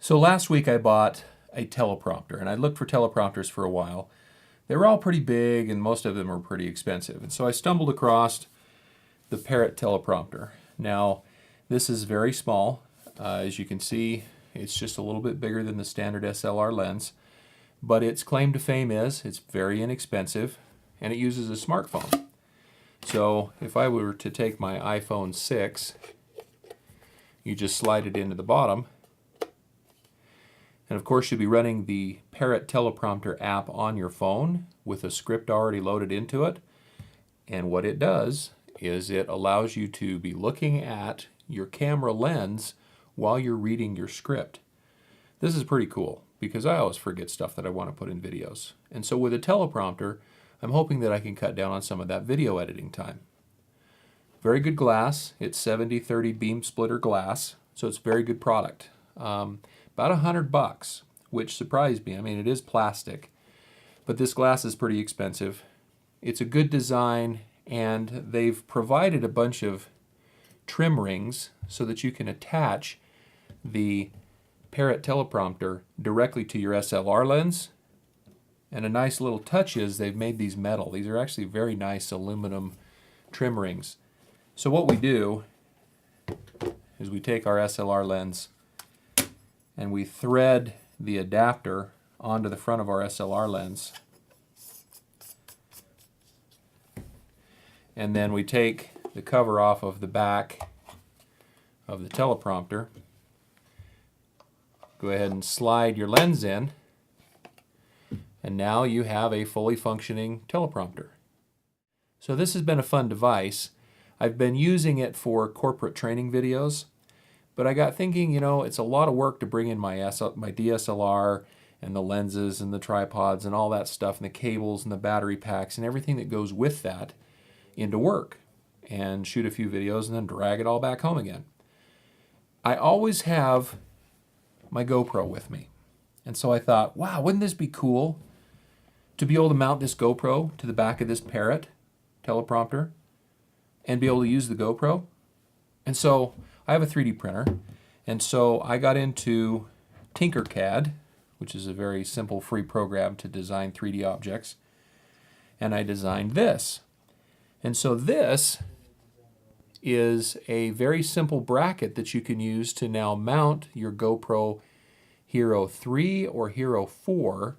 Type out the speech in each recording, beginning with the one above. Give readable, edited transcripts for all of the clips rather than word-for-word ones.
So last week I bought a teleprompter, and I looked for teleprompters for a while. They were all pretty big, and most of them were pretty expensive. And so I stumbled across the Parrot Teleprompter. Now, this is very small. As you can see, it's just a little bit bigger than the standard SLR lens. But its claim to fame is it's very inexpensive, and it uses a smartphone. So if I were to take my iPhone 6, you just slide it into the bottom. And of course, you'll be running the Parrot Teleprompter app on your phone with a script already loaded into it. And what it does is it allows you to be looking at your camera lens while you're reading your script. This is pretty cool because I always forget stuff that I want to put in videos. And so with a teleprompter, I'm hoping that I can cut down on some of that video editing time. Very good glass. It's 70/30 beam splitter glass, so it's a very good product. About $100, which surprised me. I mean, it is plastic, but this glass is pretty expensive. It's a good design, and they've provided a bunch of trim rings so that you can attach the Parrot Teleprompter directly to your SLR lens. And a nice little touch is they've made these metal. These are actually very nice aluminum trim rings. So what we do is we take our SLR lens and we thread the adapter onto the front of our SLR lens. And then we take the cover off of the back of the teleprompter. Go ahead and slide your lens in, and now you have a fully functioning teleprompter. So this has been a fun device. I've been using it for corporate training videos, but I got thinking, it's a lot of work to bring in my DSLR and the lenses and the tripods and all that stuff and the cables and the battery packs and everything that goes with that into work and shoot a few videos and then drag it all back home again. I always have my GoPro with me. And so I thought, wow, wouldn't this be cool to be able to mount this GoPro to the back of this Parrot teleprompter and be able to use the GoPro? And so I have a 3D printer, and so I got into Tinkercad, which is a very simple free program to design 3D objects, and I designed this. And so this is a very simple bracket that you can use to now mount your GoPro Hero 3 or Hero 4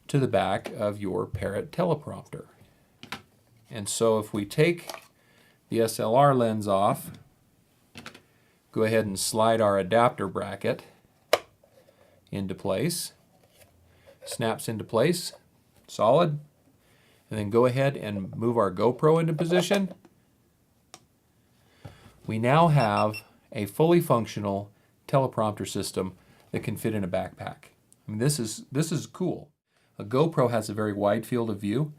to the back of your Parrot teleprompter. And so if we take the SLR lens off, go ahead and slide our adapter bracket into place. Snaps into place, solid. And then go ahead and move our GoPro into position. We now have a fully functional teleprompter system that can fit in a backpack. I mean, this is cool. A GoPro has a very wide field of view,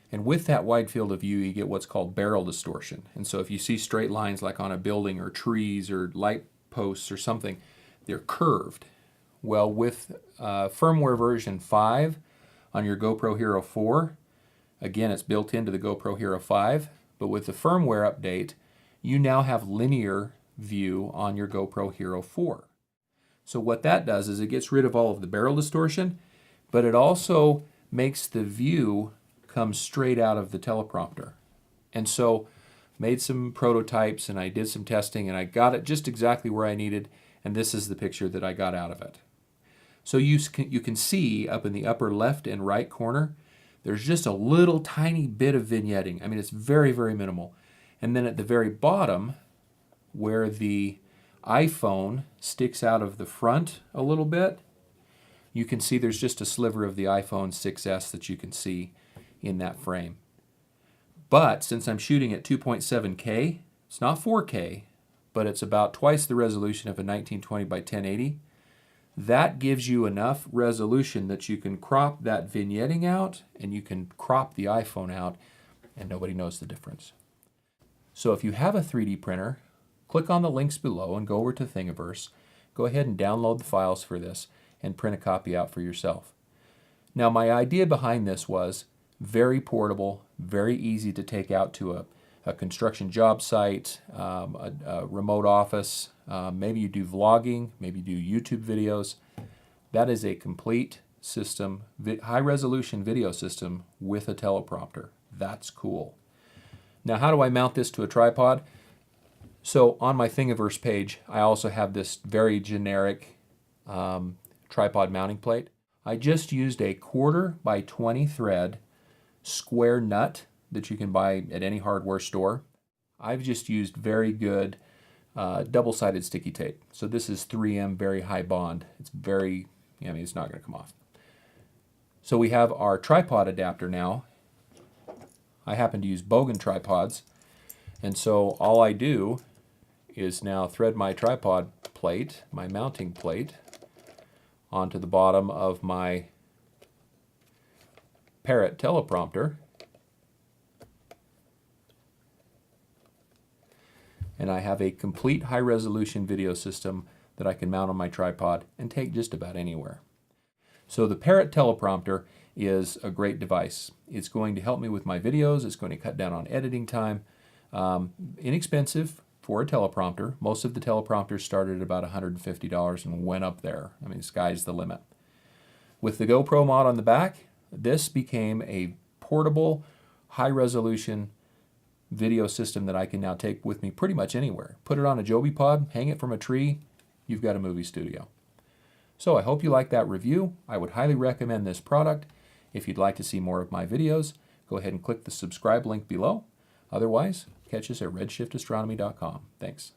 and with that wide field of view, you get what's called barrel distortion. And so if you see straight lines like on a building or trees or light posts or something, they're curved. Well, with firmware version 5 on your GoPro Hero 4, again, it's built into the GoPro Hero 5, but with the firmware update, you now have linear view on your GoPro Hero 4. So what that does is it gets rid of all of the barrel distortion, but it also makes the view come straight out of the teleprompter. And so made some prototypes and I did some testing and I got it just exactly where I needed, and this is the picture that I got out of it. So you can see up in the upper left and right corner, there's just a little tiny bit of vignetting. I mean, it's very, very minimal. And then at the very bottom, where the iPhone sticks out of the front a little bit, you can see there's just a sliver of the iPhone 6S that you can see in that frame. But since I'm shooting at 2.7K, it's not 4K, but it's about twice the resolution of a 1920 by 1080. That gives you enough resolution that you can crop that vignetting out and you can crop the iPhone out and nobody knows the difference. So if you have a 3D printer, click on the links below and go over to Thingiverse. Go ahead and download the files for this and print a copy out for yourself. Now my idea behind this was very portable, very easy to take out to a a construction job site, a remote office, maybe you do vlogging, maybe you do YouTube videos. That is a complete system, high-resolution video system with a teleprompter. That's cool. Now, how do I mount this to a tripod? So on my Thingiverse page, I also have this very generic tripod mounting plate. I just used a 1/4 by 20 thread square nut that you can buy at any hardware store. I've just used very good double-sided sticky tape. So this is 3M very high bond. It's very, I mean, it's not going to come off. So we have our tripod adapter now. I happen to use Bogan tripods, and so all I do is now thread my tripod plate, my mounting plate, onto the bottom of my Parrot Teleprompter, and I have a complete high-resolution video system that I can mount on my tripod and take just about anywhere. So the Parrot Teleprompter is a great device. It's going to help me with my videos. It's going to cut down on editing time. Inexpensive for a teleprompter. Most of the teleprompters started at about $150 and went up there. I mean, sky's the limit. With the GoPro mod on the back, this became a portable, high-resolution video system that I can now take with me pretty much anywhere. Put it on a Joby Pod, hang it from a tree, you've got a movie studio. So I hope you like that review. I would highly recommend this product. If you'd like to see more of my videos, go ahead and click the subscribe link below. Otherwise, catch us at redshiftastronomy.com. Thanks.